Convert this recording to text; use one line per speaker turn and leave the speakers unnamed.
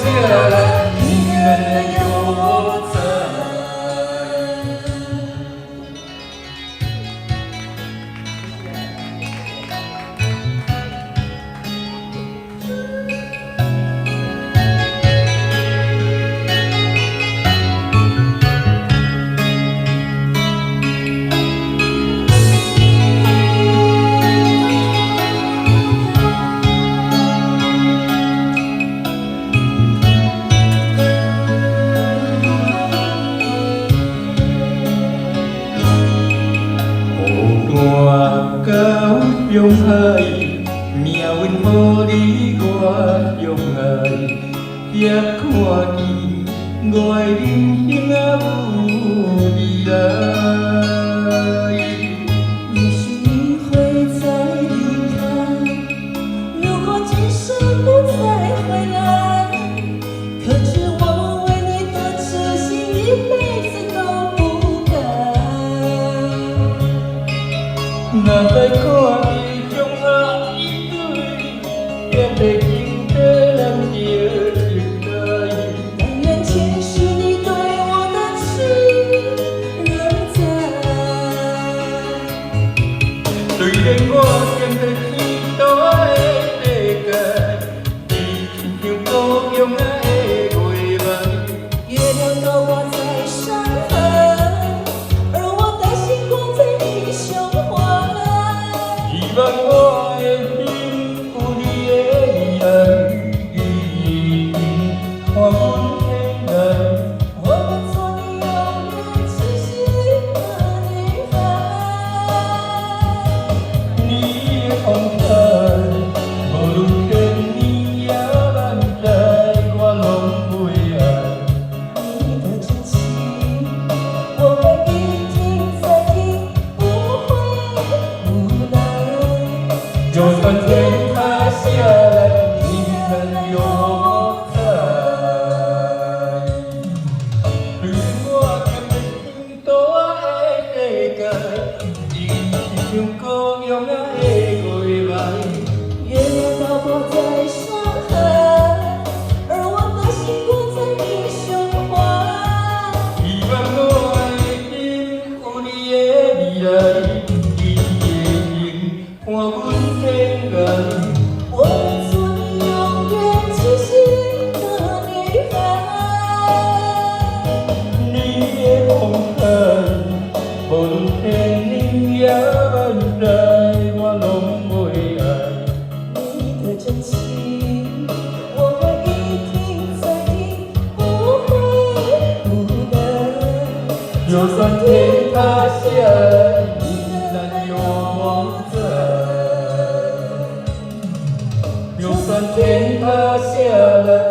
下来，你能有我在。高中海，命运予你我相爱，也看见我的人生啊有未来。
也许你会再离开，如果今生不再回来，可知我为你的痴心一辈子都不改。
若再看见相爱一对，也袂经得咱着情来。
但愿前世你对我的痴仍在。
虽然我站在天大的地界，你亲像故乡的月来。
月亮高挂在山海，而我的星光在你胸怀。
希望我的心有你的未来，看阮天涯。
我会做你永远痴心的女孩。
你的风采，无论天年也万载，我拢袂爱。
你的真情，我会一听再听，不会不来。
就算天塌下来，你能有我在。虽然我站在天大的地界，你亲像故乡的月来。
月亮高挂在山海，而我的星光在你胸怀。
希望我的心有你的未来，你的情看阮天涯。
我会做你永远痴心的女孩。
你的风采，无论天年也万载，我拢袂爱。
你的真情，我会一听再听，不会不来。
就算天塌下来，你能有我在。就算天塌下来。